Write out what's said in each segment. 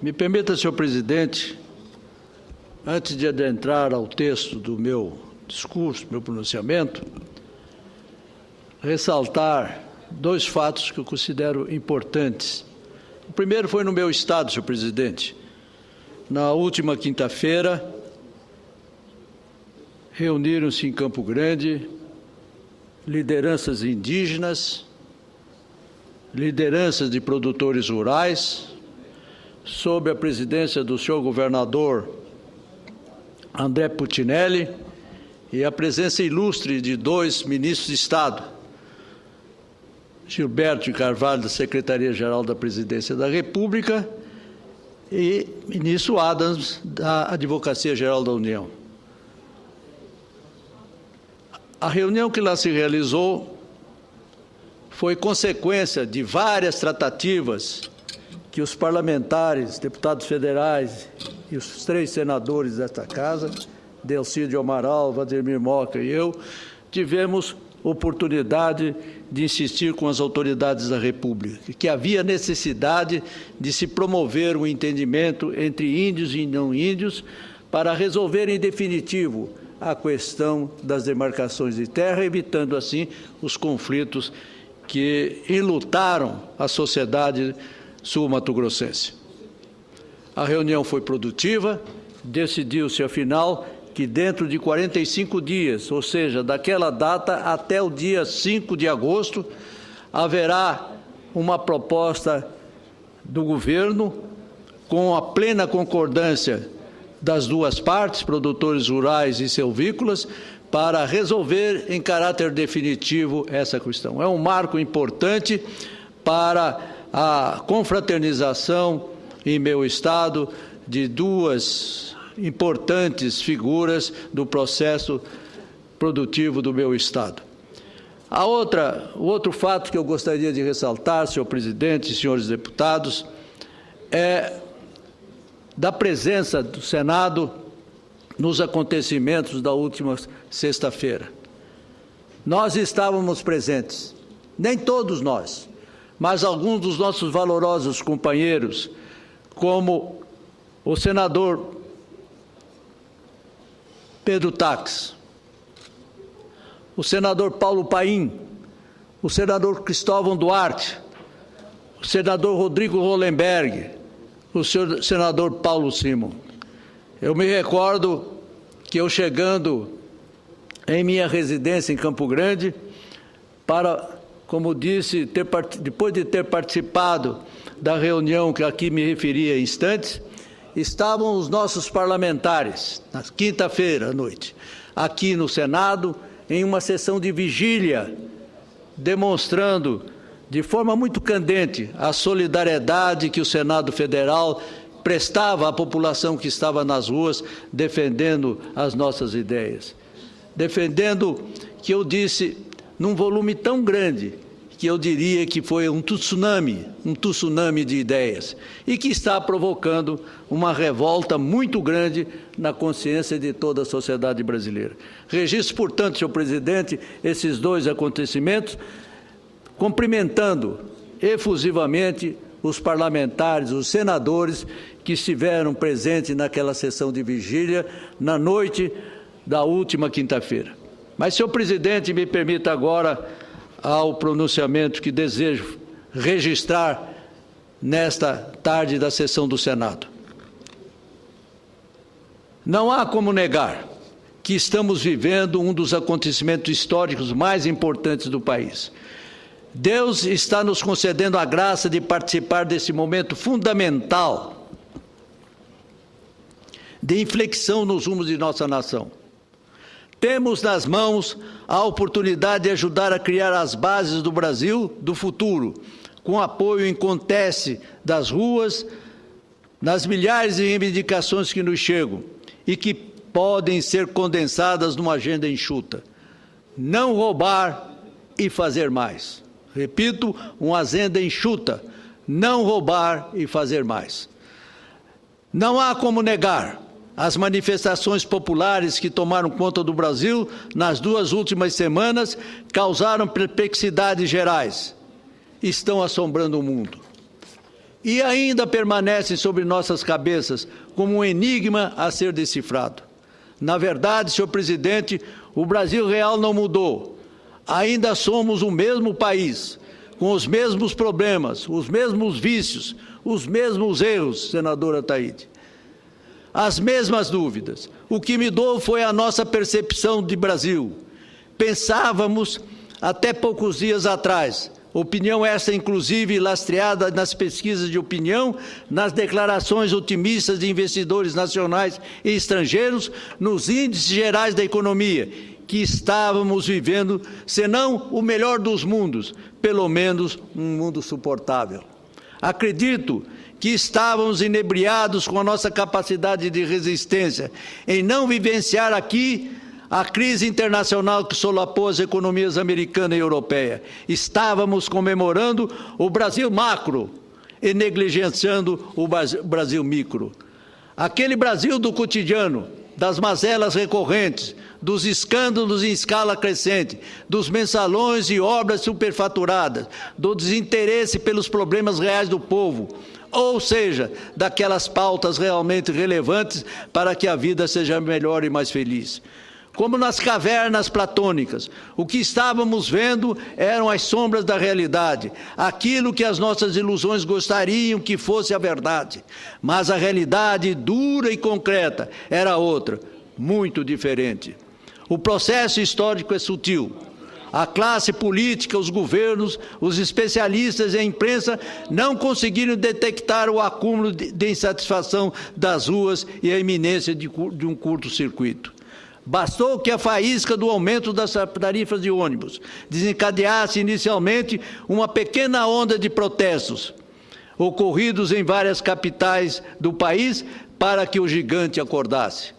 Me permita, senhor presidente, antes de adentrar ao texto do meu discurso, meu pronunciamento, ressaltar dois fatos que eu considero importantes. O primeiro foi no meu estado, senhor presidente. Na última quinta-feira, reuniram-se em Campo Grande lideranças indígenas, lideranças de produtores rurais, sob a presidência do senhor governador André Putinelli e a presença ilustre de dois ministros de Estado, Gilberto de Carvalho, da Secretaria-Geral da Presidência da República, e ministro Adams, da Advocacia-Geral da União. A reunião que lá se realizou foi consequência de várias tratativas que os parlamentares, deputados federais e os três senadores desta casa, Delcídio Amaral, Vladimir Moca e eu, tivemos oportunidade de insistir com as autoridades da República, que havia necessidade de se promover um entendimento entre índios e não índios para resolver em definitivo a questão das demarcações de terra, evitando assim os conflitos que enlutaram a sociedade sul-mato-grossense. A reunião foi produtiva, decidiu-se afinal que dentro de 45 dias, ou seja, daquela data até o dia 5 de agosto, haverá uma proposta do governo com a plena concordância das duas partes, produtores rurais e silvícolas, para resolver em caráter definitivo essa questão. É um marco importante para a confraternização em meu estado de duas importantes figuras do processo produtivo do meu estado. O outro fato que eu gostaria de ressaltar, senhor presidente e senhores deputados, é da presença do Senado nos acontecimentos da última sexta-feira. Nós estávamos presentes, nem todos nós, mas alguns dos nossos valorosos companheiros, como o senador Pedro Tax, o senador Paulo Paim, o senador Cristóvão Duarte, o senador Rodrigo Hollenberg, o senador Paulo Simon. Eu me recordo que eu chegando em minha residência em Campo Grande, como disse, depois de ter participado da reunião que aqui me referi há instantes, estavam os nossos parlamentares, na quinta-feira à noite, aqui no Senado, em uma sessão de vigília, demonstrando de forma muito candente a solidariedade que o Senado Federal prestava à população que estava nas ruas defendendo as nossas ideias. Defendendo, que eu disse, num volume tão grande, que eu diria que foi um tsunami de ideias, e que está provocando uma revolta muito grande na consciência de toda a sociedade brasileira. Registro, portanto, senhor presidente, esses dois acontecimentos, cumprimentando efusivamente os parlamentares, os senadores que estiveram presentes naquela sessão de vigília na noite da última quinta-feira. Mas, senhor presidente, me permita agora ao pronunciamento que desejo registrar nesta tarde da sessão do Senado. Não há como negar que estamos vivendo um dos acontecimentos históricos mais importantes do país. Deus está nos concedendo a graça de participar desse momento fundamental de inflexão nos rumos de nossa nação. Temos nas mãos a oportunidade de ajudar a criar as bases do Brasil do futuro, com apoio inconteste das ruas, nas milhares de reivindicações que nos chegam e que podem ser condensadas numa agenda enxuta. Não roubar e fazer mais. Repito, uma agenda enxuta, não roubar e fazer mais. Não há como negar as manifestações populares que tomaram conta do Brasil nas duas últimas semanas causaram perplexidades gerais. Estão assombrando o mundo. e ainda permanecem sobre nossas cabeças como um enigma a ser decifrado. Na verdade, senhor presidente, o Brasil real não mudou. Ainda somos o mesmo país, com os mesmos problemas, os mesmos vícios, os mesmos erros, senadora Ataíde. As mesmas dúvidas. O que mudou foi a nossa percepção de Brasil. Pensávamos, até poucos dias atrás, opinião essa, inclusive, lastreada nas pesquisas de opinião, nas declarações otimistas de investidores nacionais e estrangeiros, nos índices gerais da economia, que estávamos vivendo, senão o melhor dos mundos, pelo menos um mundo suportável. Acredito que estávamos inebriados com a nossa capacidade de resistência em não vivenciar aqui a crise internacional que solapou as economias americana e europeia. Estávamos comemorando o Brasil macro e negligenciando o Brasil micro. Aquele Brasil do cotidiano, das mazelas recorrentes, dos escândalos em escala crescente, dos mensalões e obras superfaturadas, do desinteresse pelos problemas reais do povo, ou seja, daquelas pautas realmente relevantes para que a vida seja melhor e mais feliz. Como nas cavernas platônicas, o que estávamos vendo eram as sombras da realidade, aquilo que as nossas ilusões gostariam que fosse a verdade. Mas a realidade dura e concreta era outra, muito diferente. O processo histórico é sutil. A classe política, os governos, os especialistas e a imprensa não conseguiram detectar o acúmulo de insatisfação das ruas e a iminência de um curto-circuito. Bastou que a faísca do aumento das tarifas de ônibus desencadeasse inicialmente uma pequena onda de protestos ocorridos em várias capitais do país para que o gigante acordasse.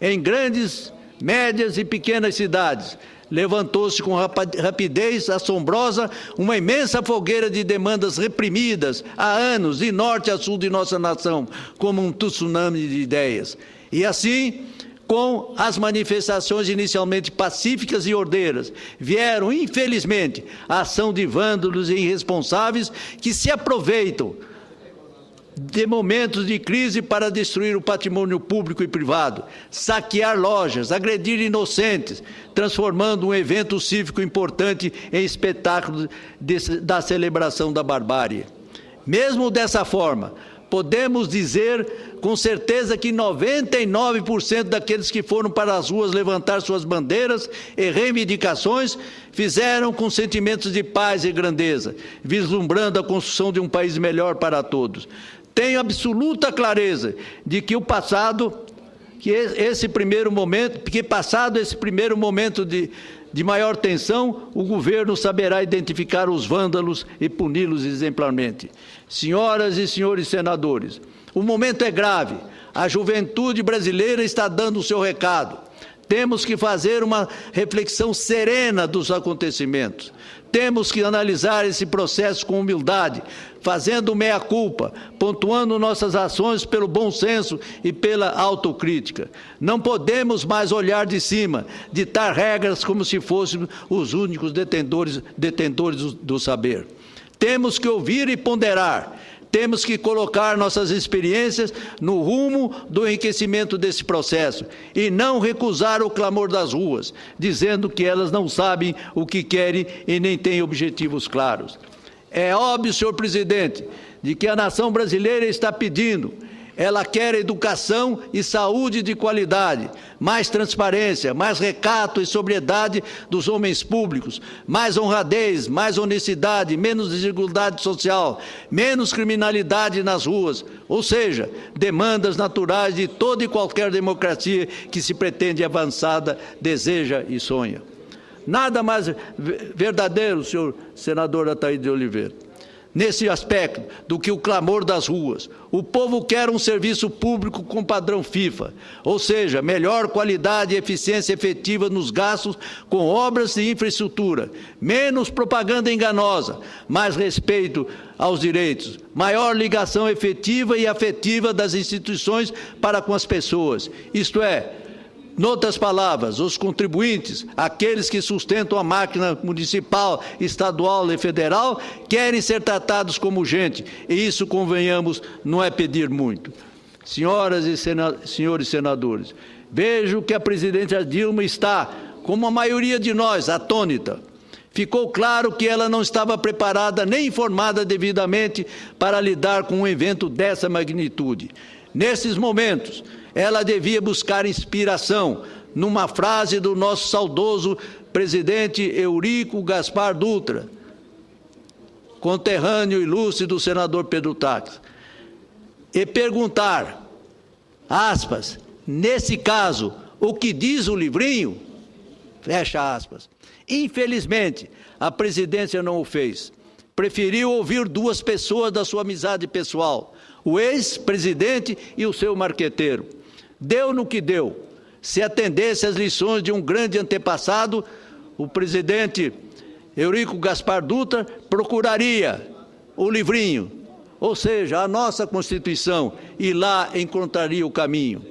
Em grandes, médias e pequenas cidades, levantou-se com rapidez assombrosa uma imensa fogueira de demandas reprimidas há anos, de norte a sul de nossa nação, como um tsunami de ideias. E assim, com as manifestações inicialmente pacíficas e ordeiras, vieram, infelizmente, a ação de vândalos e irresponsáveis que se aproveitam de momentos de crise para destruir o patrimônio público e privado, saquear lojas, agredir inocentes, transformando um evento cívico importante em espetáculo da celebração da barbárie. Mesmo dessa forma, podemos dizer com certeza que 99% daqueles que foram para as ruas levantar suas bandeiras e reivindicações fizeram com sentimentos de paz e grandeza, vislumbrando a construção de um país melhor para todos. Tenho absoluta clareza de que passado esse primeiro momento de maior tensão, o governo saberá identificar os vândalos e puni-los exemplarmente. Senhoras e senhores senadores, o momento é grave. A juventude brasileira está dando o seu recado. Temos que fazer uma reflexão serena dos acontecimentos. Temos que analisar esse processo com humildade, fazendo meia-culpa, pontuando nossas ações pelo bom senso e pela autocrítica. Não podemos mais olhar de cima, ditar regras como se fôssemos os únicos detentores do saber. Temos que ouvir e ponderar. Temos que colocar nossas experiências no rumo do enriquecimento desse processo e não recusar o clamor das ruas, dizendo que elas não sabem o que querem e nem têm objetivos claros. É óbvio, senhor presidente, de que a nação brasileira está pedindo. Ela quer educação e saúde de qualidade, mais transparência, mais recato e sobriedade dos homens públicos, mais honradez, mais honestidade, menos desigualdade social, menos criminalidade nas ruas, ou seja, demandas naturais de toda e qualquer democracia que se pretende avançada, deseja e sonha. Nada mais verdadeiro, senhor senador Ataíde de Oliveira, nesse aspecto, do que o clamor das ruas. O povo quer um serviço público com padrão FIFA, ou seja, melhor qualidade e eficiência efetiva nos gastos com obras e infraestrutura, menos propaganda enganosa, mais respeito aos direitos, maior ligação efetiva e afetiva das instituições para com as pessoas, isto é, Noutras palavras, os contribuintes, aqueles que sustentam a máquina municipal, estadual e federal, querem ser tratados como gente, e isso, convenhamos, não é pedir muito. Senhoras e senhores senadores, vejo que a presidenta Dilma está, como a maioria de nós, atônita. Ficou claro que ela não estava preparada nem informada devidamente para lidar com um evento dessa magnitude. Nesses momentos, ela devia buscar inspiração numa frase do nosso saudoso presidente Eurico Gaspar Dutra, conterrâneo ilustre do senador Pedro Táxi, e perguntar, aspas, nesse caso, o que diz o livrinho? Fecha aspas. Infelizmente, a presidência não o fez. Preferiu ouvir duas pessoas da sua amizade pessoal, o ex-presidente e o seu marqueteiro. Deu no que deu. Se atendesse às lições de um grande antepassado, o presidente Eurico Gaspar Dutra procuraria o livrinho, ou seja, a nossa Constituição, e lá encontraria o caminho.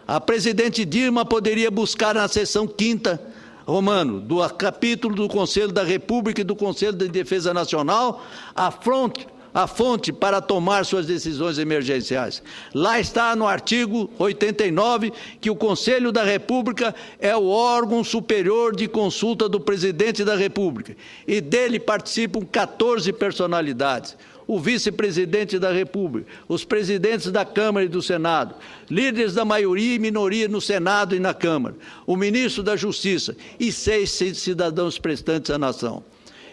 A presidente Dilma poderia buscar na seção 5ª, Romano, do capítulo do Conselho da República e do Conselho de Defesa Nacional, a fonte para tomar suas decisões emergenciais. Lá está no artigo 89 que o Conselho da República é o órgão superior de consulta do presidente da República e dele participam 14 personalidades. O vice-presidente da República, os presidentes da Câmara e do Senado, líderes da maioria e minoria no Senado e na Câmara, o ministro da Justiça e 6 cidadãos prestantes à nação.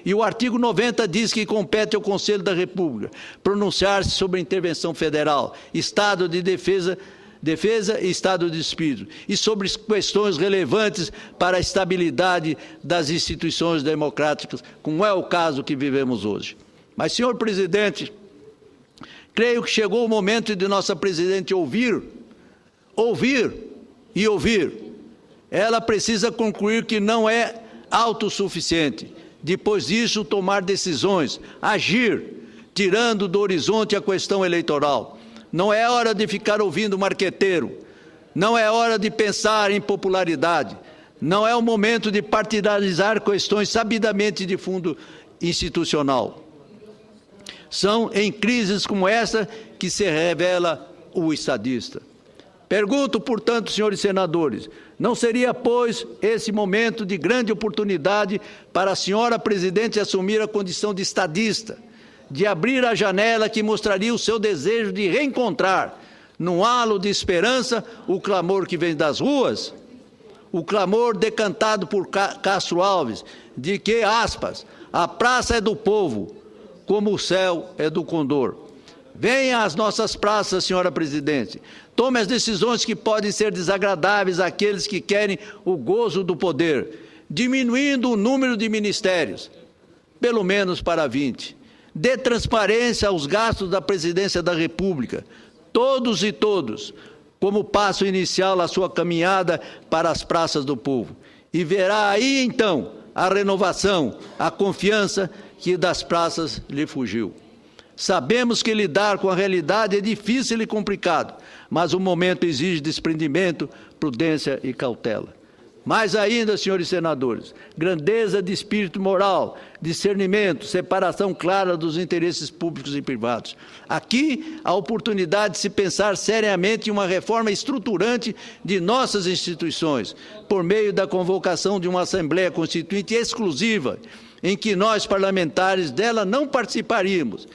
E o artigo 90 diz que compete ao Conselho da República pronunciar-se sobre a intervenção federal, estado de defesa e estado de espírito, e sobre questões relevantes para a estabilidade das instituições democráticas, como é o caso que vivemos hoje. Mas, senhor presidente, creio que chegou o momento de nossa presidente ouvir. Ela precisa concluir que não é autossuficiente. Depois disso, tomar decisões, agir, tirando do horizonte a questão eleitoral. Não é hora de ficar ouvindo marqueteiro. Não é hora de pensar em popularidade. Não é o momento de partidarizar questões sabidamente de fundo institucional. São em crises como essa que se revela o estadista. Pergunto, portanto, senhores senadores, não seria, pois, esse momento de grande oportunidade para a senhora presidente assumir a condição de estadista, de abrir a janela que mostraria o seu desejo de reencontrar, num halo de esperança, o clamor que vem das ruas? O clamor decantado por Castro Alves, de que, aspas, a praça é do povo, como o céu é do condor. Venha às nossas praças, senhora presidente. Tome as decisões que podem ser desagradáveis àqueles que querem o gozo do poder, diminuindo o número de ministérios, pelo menos para 20. Dê transparência aos gastos da presidência da República, todos e todos, como passo inicial à sua caminhada para as praças do povo. E verá aí, então, a renovação, a confiança que das praças lhe fugiu. Sabemos que lidar com a realidade é difícil e complicado, mas o momento exige desprendimento, prudência e cautela. Mais ainda, senhores senadores, grandeza de espírito moral, discernimento, separação clara dos interesses públicos e privados. Aqui, a oportunidade de se pensar seriamente em uma reforma estruturante de nossas instituições, por meio da convocação de uma Assembleia Constituinte exclusiva, em que nós, parlamentares, dela não participaríamos,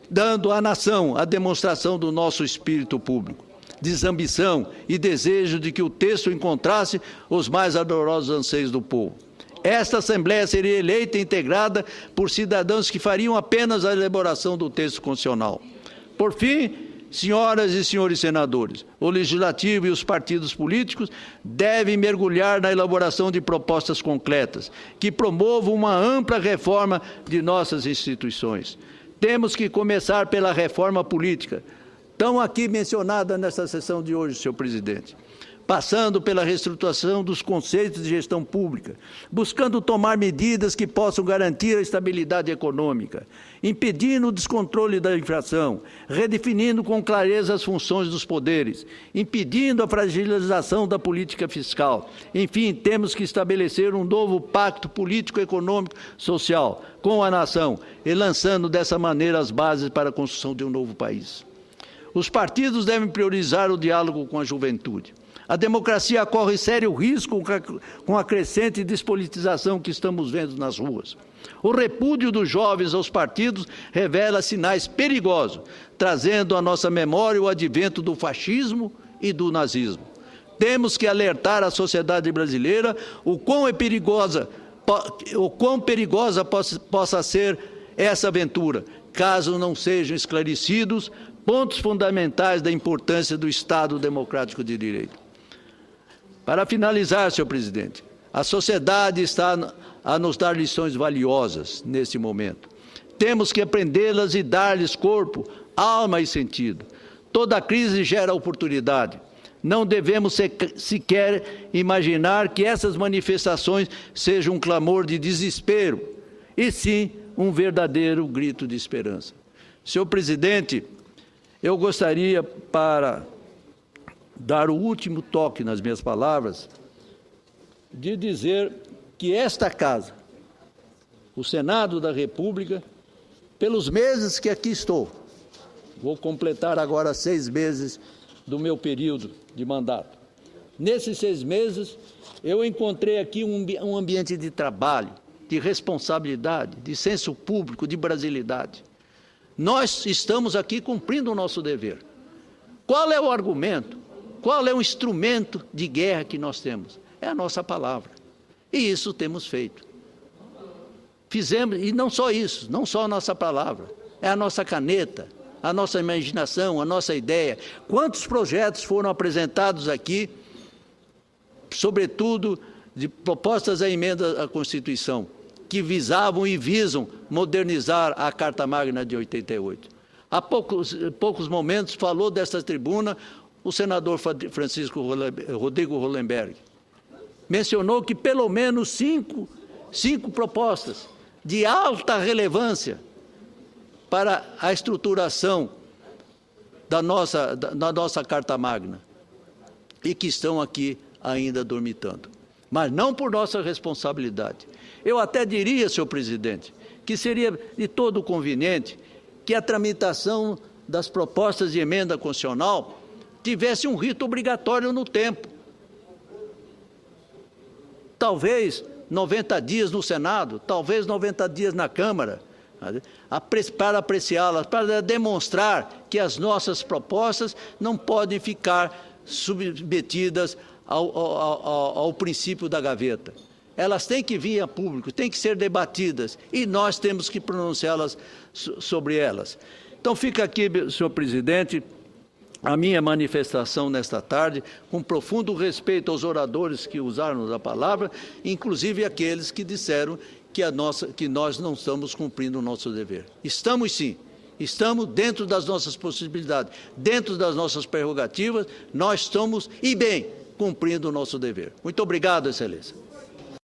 dando à nação a demonstração do nosso espírito público, desambição e desejo de que o texto encontrasse os mais ardorosos anseios do povo. Esta Assembleia seria eleita e integrada por cidadãos que fariam apenas a elaboração do texto constitucional. Por fim, senhoras e senhores senadores, o Legislativo e os partidos políticos devem mergulhar na elaboração de propostas concretas que promovam uma ampla reforma de nossas instituições. Temos que começar pela reforma política, tão aqui mencionada nessa sessão de hoje, senhor presidente. passando pela reestruturação dos conceitos de gestão pública, buscando tomar medidas que possam garantir a estabilidade econômica, impedindo o descontrole da inflação, redefinindo com clareza as funções dos poderes, impedindo a fragilização da política fiscal. Enfim, temos que estabelecer um novo pacto político-econômico social com a nação e lançando dessa maneira as bases para a construção de um novo país. Os partidos devem priorizar o diálogo com a juventude. A democracia corre sério risco com a crescente despolitização que estamos vendo nas ruas. O repúdio dos jovens aos partidos revela sinais perigosos, trazendo à nossa memória o advento do fascismo e do nazismo. Temos que alertar a sociedade brasileira o quão perigosa possa ser essa aventura, caso não sejam esclarecidos pontos fundamentais da importância do Estado democrático de direito. Para finalizar, senhor presidente, a sociedade está a nos dar lições valiosas nesse momento. Temos que aprendê-las e dar-lhes corpo, alma e sentido. Toda crise gera oportunidade. Não devemos sequer imaginar que essas manifestações sejam um clamor de desespero, e sim um verdadeiro grito de esperança. Senhor presidente, eu gostaria, para dar o último toque nas minhas palavras, de dizer que esta Casa, o Senado da República, pelos meses que aqui estou, vou completar agora 6 meses do meu período de mandato. Nesses 6 meses, eu encontrei aqui um ambiente de trabalho, de responsabilidade, de senso público, de brasilidade. Nós estamos aqui cumprindo o nosso dever. Qual é o argumento? Qual é o instrumento de guerra que nós temos? É a nossa palavra. E isso temos feito. Fizemos, e não só isso, não só a nossa palavra, é a nossa caneta, a nossa imaginação, a nossa ideia. Quantos projetos foram apresentados aqui, sobretudo de propostas à emenda à Constituição, que visavam e visam modernizar a Carta Magna de 88. Há poucos momentos falou desta tribuna o senador Rodrigo Hollenberg. Mencionou que pelo menos cinco propostas de alta relevância para a estruturação da nossa Carta Magna e que estão aqui ainda dormitando. Mas não por nossa responsabilidade. Eu até diria, senhor presidente, que seria de todo conveniente que a tramitação das propostas de emenda constitucional tivesse um rito obrigatório no tempo. Talvez 90 dias no Senado, talvez 90 dias na Câmara, para apreciá-las, para demonstrar que as nossas propostas não podem ficar submetidas ao princípio da gaveta. Elas têm que vir a público, têm que ser debatidas, e nós temos que pronunciá-las sobre elas. Então fica aqui, senhor presidente, a minha manifestação nesta tarde, com profundo respeito aos oradores que usaram a palavra, inclusive aqueles que disseram que nós não estamos cumprindo o nosso dever. Estamos sim, estamos dentro das nossas possibilidades, dentro das nossas prerrogativas, nós estamos, e bem, cumprindo o nosso dever. Muito obrigado, excelência.